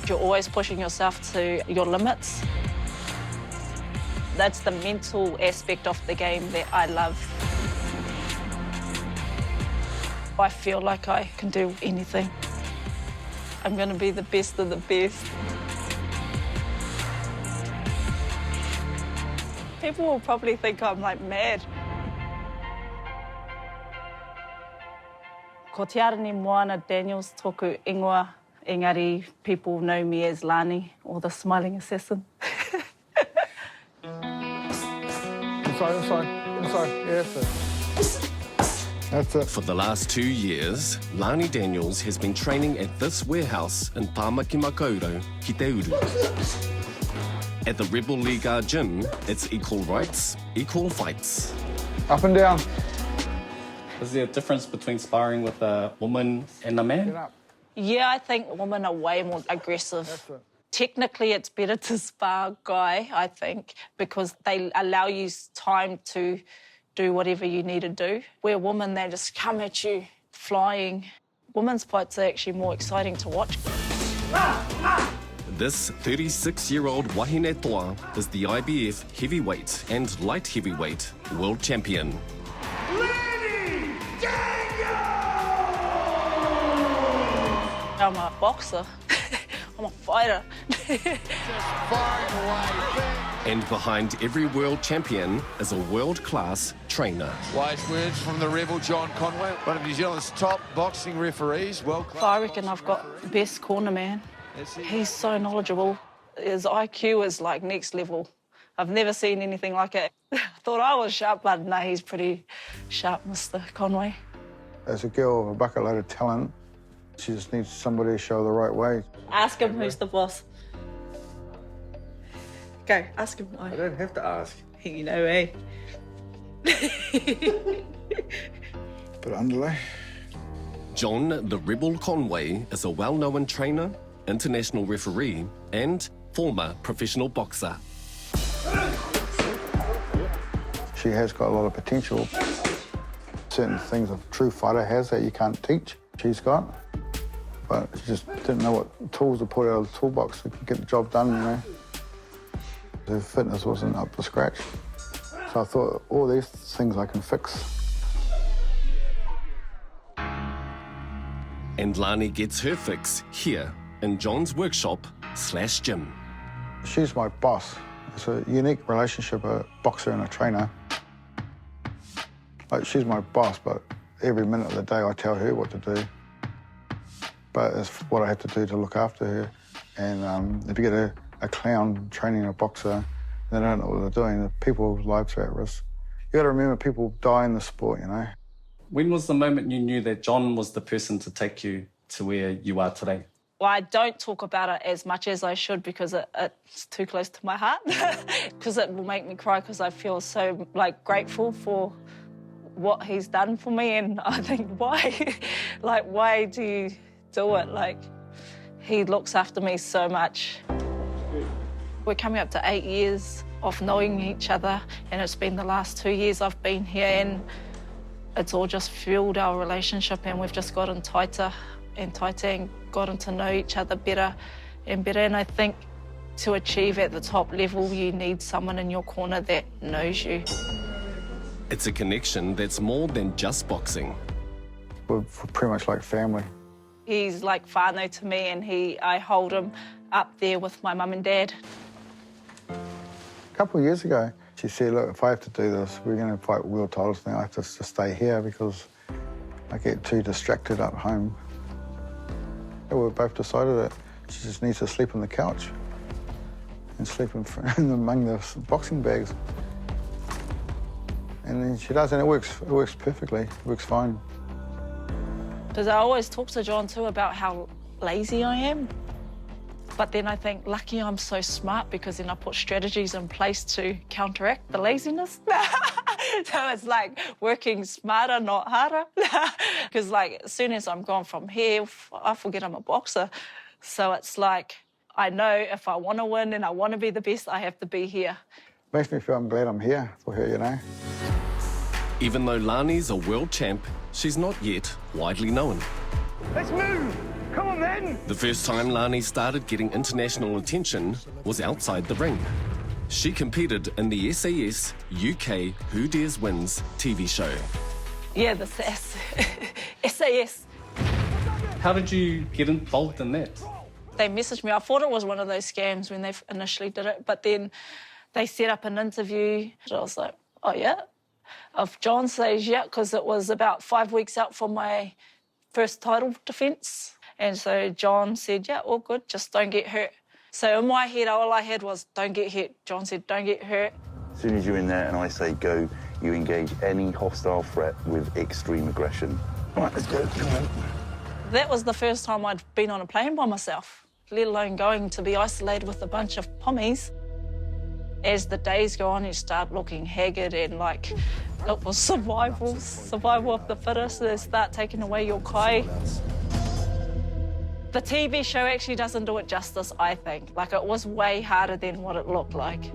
You're always pushing yourself to your limits. That's the mental aspect of the game that I love. I feel like I can do anything. I'm going to be the best of the best. People will probably think I'm like mad. Ko te ara ni Lani Daniels toku ingoa, engari people know me as Lani, or the smiling assassin. Inside. Yeah, that's it. For the last 2 years, Lani Daniels has been training at this warehouse in Pāmakimakaurau, ki te uru. At the Rebel League gym, it's equal rights, equal fights. Up and down. Is there a difference between sparring with a woman and a man? Yeah, I think women are way more aggressive. Technically, it's better to spar guy, I think, because they allow you time to do whatever you need to do. Where women, they just come at you flying. Women's fights are actually more exciting to watch. This 36-year-old wahine toa is the IBF heavyweight and light heavyweight world champion. Lani Daniels! I'm a boxer. I'm a fighter. Just firing away. And behind every world champion is a world-class trainer. Wise words from the Rebel, John Conway, one of New Zealand's top boxing referees. World-class. I reckon I've got the best corner man. He's so knowledgeable. His IQ is like next level. I've never seen anything like it. I thought I was sharp, but no, he's pretty sharp, Mr. Conway. As a girl with a bucket load of talent, she just needs somebody to show the right way. Ask him who's the boss. Go, ask him. I don't have to ask. You know, eh? Bit underlay. John The Rebel Conway is a well-known trainer, international referee, and former professional boxer. She has got a lot of potential. Certain things a true fighter has that you can't teach, she's got. But she just didn't know what tools to put out of the toolbox to get the job done, you know. Her fitness wasn't up to scratch. So I thought, all these things I can fix. And Lani gets her fix here in John's workshop/gym. She's my boss. It's a unique relationship, a boxer and a trainer. Like, she's my boss, but every minute of the day I tell her what to do. But it's what I have to do to look after her. And if you get a clown training a boxer, they don't know what they're doing. The people's lives are at risk. You got to remember, people die in the sport, you know. When was the moment you knew that John was the person to take you to where you are today? Well, I don't talk about it as much as I should because it's too close to my heart. Because it will make me cry because I feel so, like, grateful for what he's done for me. And I think, why? Like, why do you do it? Like, he looks after me so much. We're coming up to 8 years of knowing each other, and it's been the last 2 years I've been here, and it's all just fueled our relationship, and we've just gotten tighter and tighter and gotten to know each other better and better. And I think to achieve at the top level, you need someone in your corner that knows you. It's a connection that's more than just boxing. We're pretty much like family. He's like whānau to me, and I hold him up there with my mum and dad. A couple of years ago, she said, look, if I have to do this, we're going to fight world titles now. I have to stay here because I get too distracted at home. And we both decided that she just needs to sleep on the couch and sleep among the boxing bags. And then she does, and it works perfectly. It works fine. Because I always talk to John too about how lazy I am. But then I think, lucky I'm so smart, because then I put strategies in place to counteract the laziness. So it's like working smarter, not harder. Because like, as soon as I'm gone from here, I forget I'm a boxer. So it's like, I know if I want to win and I want to be the best, I have to be here. Makes me feel I'm glad I'm here for her, you know. Even though Lani's a world champ, she's not yet widely known. Let's move! Come on, then! The first time Lani started getting international attention was outside the ring. She competed in the SAS UK Who Dares Wins TV show. Yeah, the SAS. SAS. How did you get involved in that? They messaged me. I thought it was one of those scams when they initially did it, but then they set up an interview. I was like, oh, yeah? If John says yeah, because it was about 5 weeks out from my first title defence. And so John said, yeah, all good, just don't get hurt. So in my head, all I had was, don't get hit. John said, don't get hurt. As soon as you're in there and I say go, you engage any hostile threat with extreme aggression. Right, let's go. Come on. That was the first time I'd been on a plane by myself, let alone going to be isolated with a bunch of pommies. As the days go on, you start looking haggard and like it was survival of the fittest. They start taking away your kai. The TV show actually doesn't do it justice, I think. Like, it was way harder than what it looked like.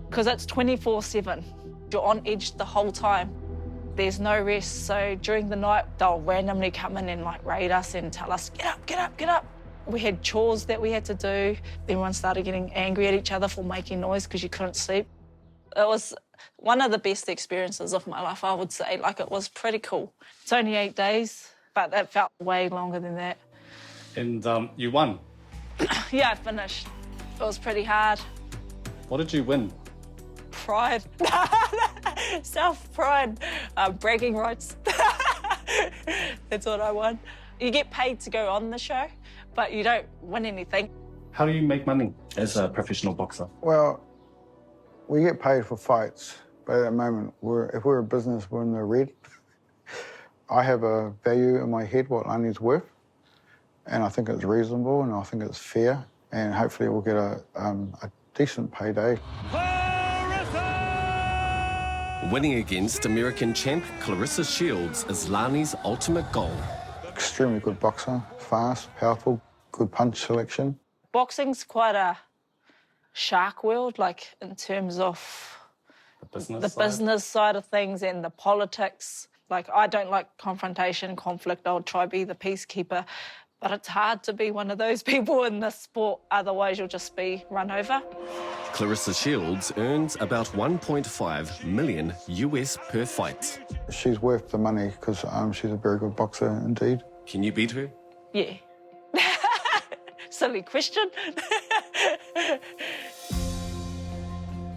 Because it's 24/7. You're on edge the whole time. There's no rest, so during the night, they'll randomly come in and, like, raid us and tell us, get up, get up, get up. We had chores that we had to do. Everyone started getting angry at each other for making noise because you couldn't sleep. It was one of the best experiences of my life, I would say. Like, it was pretty cool. It's only 8 days, but that felt way longer than that. And you won. Yeah, I finished. It was pretty hard. What did you win? Pride. Self-pride. Bragging rights. That's what I won. You get paid to go on the show, but you don't win anything. How do you make money as a professional boxer? Well, we get paid for fights, but at the moment, if we're a business, we're in the red. I have a value in my head what Lani's worth, and I think it's reasonable and I think it's fair, and hopefully we'll get a decent payday. Winning against American champ Claressa Shields is Lani's ultimate goal. Extremely good boxer, fast, powerful, good punch selection. Boxing's quite a shark world, like in terms of the business side of things and the politics. Like, I don't like confrontation, conflict. I'll try be the peacekeeper. But it's hard to be one of those people in this sport, otherwise you'll just be run over. Claressa Shields earns about $1.5 million US per fight. She's worth the money because she's a very good boxer indeed. Can you beat her? Yeah. Silly question.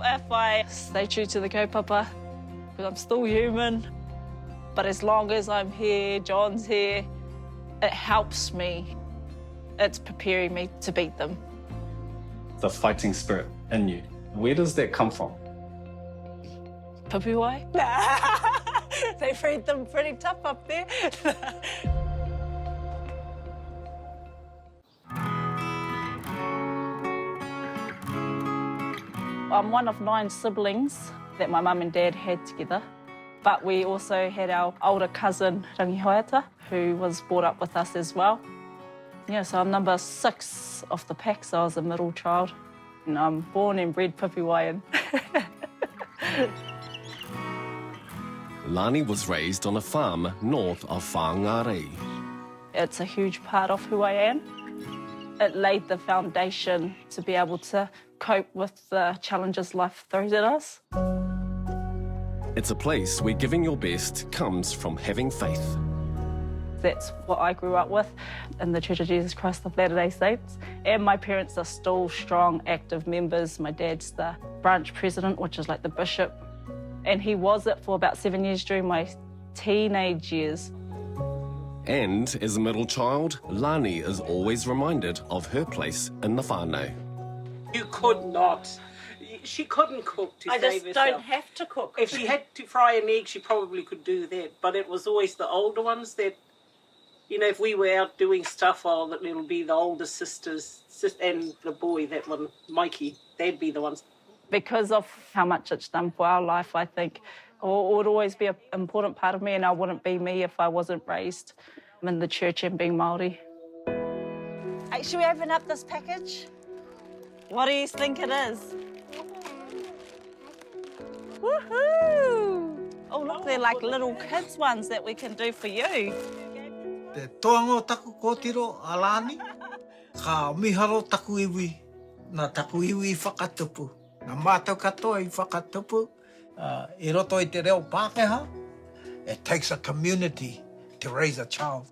If I stay true to the kaupapa, because I'm still human, but as long as I'm here, John's here, it helps me. It's preparing me to beat them. The fighting spirit in you, where does that come from? Pipiwai? They feed them pretty tough up there. I'm one of 9 siblings that my mum and dad had together. But we also had our older cousin, Rangihoiata, who was brought up with us as well. Yeah, so I'm number 6 of the pack, so I was a middle child. And I'm born and bred Pipiwaian. Lani was raised on a farm north of Whānau. It's a huge part of who I am. It laid the foundation to be able to cope with the challenges life throws at us. It's a place where giving your best comes from having faith. That's what I grew up with in the Church of Jesus Christ of Latter-day Saints. And my parents are still strong, active members. My dad's the branch president, which is like the bishop. And he was it for about 7 years during my teenage years. And as a middle child, Lani is always reminded of her place in the whānau. You could not. She couldn't cook to save herself. I just don't have to cook. If she had to fry an egg, she probably could do that. But it was always the older ones that, you know, if we were out doing stuff, it'll be the older sisters and the boy, that one, Mikey, they'd be the ones. Because of how much it's done for our life, I think it would always be an important part of me, and I wouldn't be me if I wasn't raised in the church and being Māori. Hey, should we open up this package? What do you think it is? Woohoo! Oh, look, they're like little kids' ones that we can do for you. Te toango taku kōtiro a Lani, ka miharo taku iwi, nā taku iwi I whakatupu. Nā mātou katoa I whakatupu, I roto I te reo Pākehā. It takes a community to raise a child.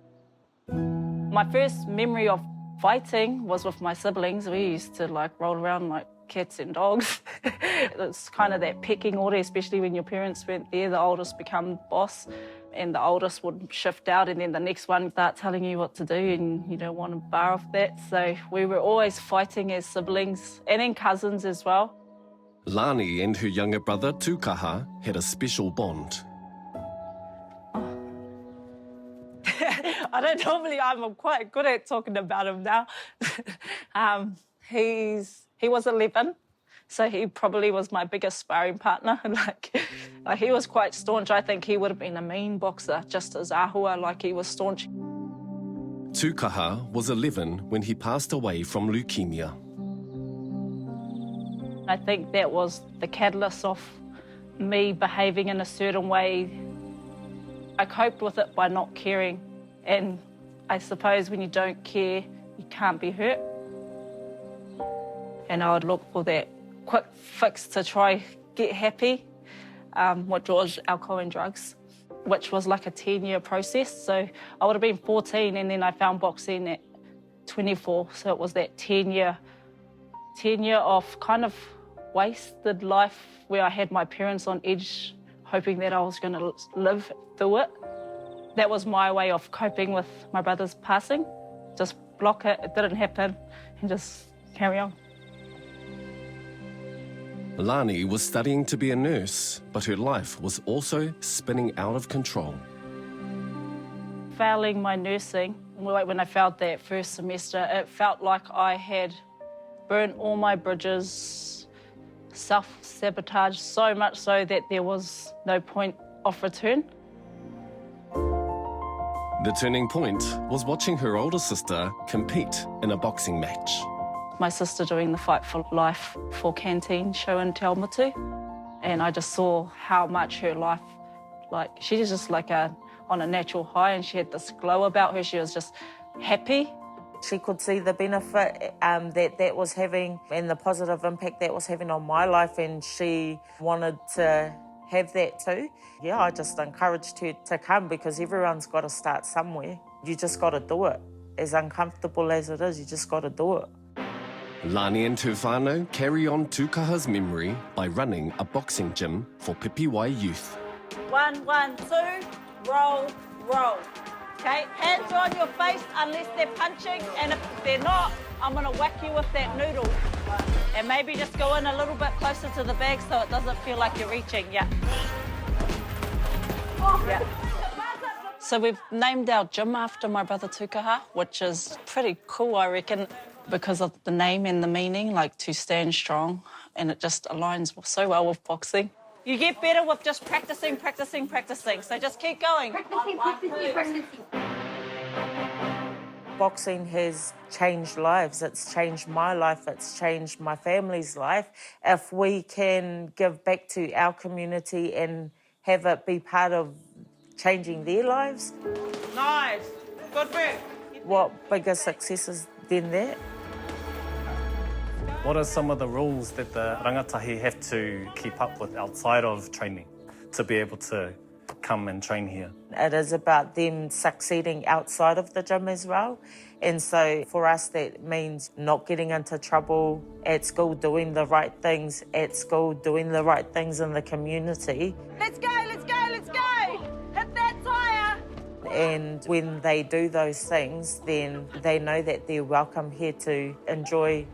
My first memory of fighting was with my siblings. We used to like roll around like cats and dogs. It's kind of that pecking order, especially when your parents weren't there. The oldest become boss and the oldest would shift out and then the next one start telling you what to do and you don't want to bar off that. So we were always fighting as siblings and then cousins as well. Lani and her younger brother Tūkaha had a special bond. I don't normally, I'm quite good at talking about him now. He was 11, so he probably was my biggest sparring partner. like he was quite staunch. I think he would have been a mean boxer, just as Āhua, like he was staunch. Tūkaha was 11 when he passed away from leukemia. I think that was the catalyst of me behaving in a certain way. I coped with it by not caring. And I suppose when you don't care, you can't be hurt. And I would look for that quick fix to try get happy, which was alcohol and drugs, which was like a 10-year process. So I would have been 14 and then I found boxing at 24. So it was that 10-year of kind of wasted life where I had my parents on edge, hoping that I was going to live through it. That was my way of coping with my brother's passing. Just block it, it didn't happen, and just carry on. Lani was studying to be a nurse, but her life was also spinning out of control. Failing my nursing, when I failed that first semester, it felt like I had burnt all my bridges, self-sabotage so much so that there was no point of return. The turning point was watching her older sister compete in a boxing match. My sister doing the Fight for Life for Canteen show in Te Awamutu, and I just saw how much her life, like she was just like on a natural high, and she had this glow about her. She was just happy. She could see the benefit that was having and the positive impact that was having on my life, and she wanted to have that too. Yeah, I just encouraged her to come because everyone's got to start somewhere. You just got to do it. As uncomfortable as it is, you just got to do it. Lani and her whānau carry on Tūkaha's memory by running a boxing gym for Pipiwai youth. 1, 1, 2, roll, roll. Okay, hands are on your face unless they're punching, and if they're not, I'm gonna whack you with that noodle. And maybe just go in a little bit closer to the bag so it doesn't feel like you're reaching, yeah. Yeah. So we've named our gym after my brother Tūkaha, which is pretty cool, I reckon, because of the name and the meaning, like to stand strong, and it just aligns so well with boxing. You get better with just practicing, practicing, practicing, so just keep going. Practicing. Boxing has changed lives. It's changed my life. It's changed my family's life. If we can give back to our community and have it be part of changing their lives. Nice. Good work. What bigger successes than that? What are some of the rules that the rangatahi have to keep up with outside of training to be able to come and train here? It is about them succeeding outside of the gym as well. And so for us, that means not getting into trouble at school, doing the right things at school, doing the right things in the community. Let's go, let's go, let's go! Hit that tyre! And when they do those things, then they know that they're welcome here to enjoy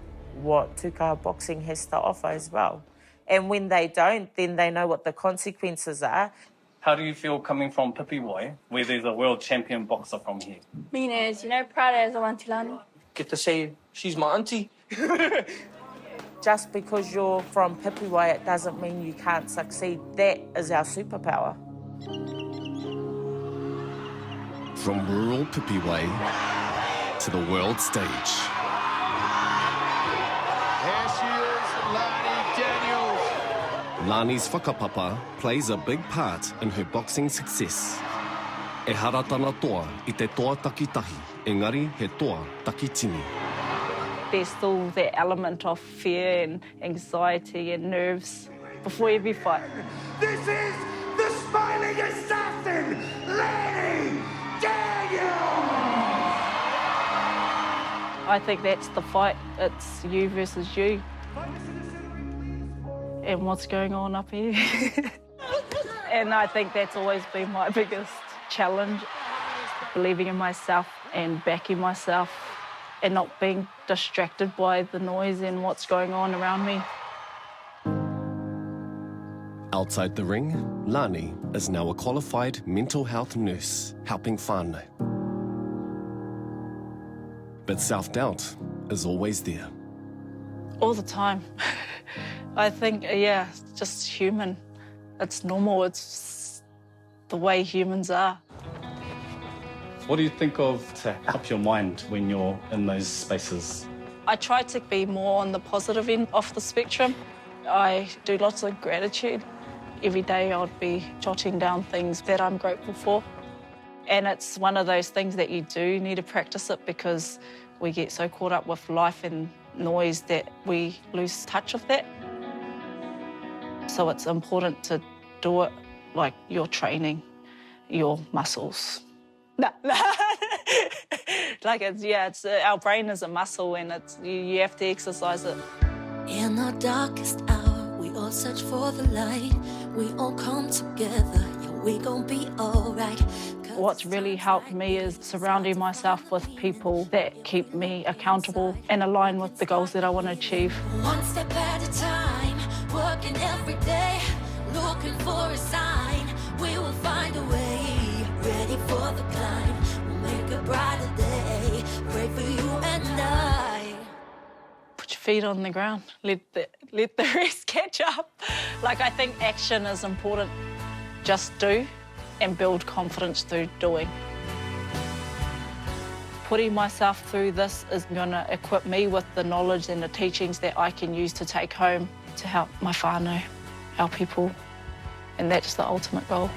what Tūkaha boxing has to offer as well. And when they don't, then they know what the consequences are. How do you feel coming from Pipiwai, where there's a world champion boxer from here? Mean as, proud as a Wantilani. Get to say she's my auntie. Just because you're from Pipiwai, it doesn't mean you can't succeed. That is our superpower. From rural Pipiwai to the world stage. Here she is, Lani Daniels. Lani's whakapapa plays a big part in her boxing success. E haratana toa I te toa takitahi, engari he toa takitini. There's still that element of fear and anxiety and nerves before every fight. This is the smiling assassin, Lani Daniels! I think that's the fight. It's you versus you. And what's going on up here. And I think that's always been my biggest challenge, believing in myself and backing myself and not being distracted by the noise and what's going on around me. Outside the ring, Lani is now a qualified mental health nurse helping whānau. But self-doubt is always there. All the time. I think, yeah, it's just human. It's normal, it's the way humans are. What do you think of to help your mind when you're in those spaces? I try to be more on the positive end of the spectrum. I do lots of gratitude. Every day I'd be jotting down things that I'm grateful for. And it's one of those things that you do need to practice it because we get so caught up with life and noise that we lose touch of that. So it's important to do it like you're training your muscles. Like it's our brain is a muscle and you have to exercise it. In our darkest hour, we all search for the light. We all come together, yeah, we gon' be alright. What's really helped me is surrounding myself with people that keep me accountable and align with the goals that I want to achieve. One step at a time, working every day, looking for a sign. We will find a way, ready for the climb. We'll make a brighter day, pray for you and I. Put your feet on the ground, let the rest catch up. Like, I think action is important. Just do and build confidence through doing. Putting myself through this is going to equip me with the knowledge and the teachings that I can use to take home to help my whānau, our people, and that's the ultimate goal.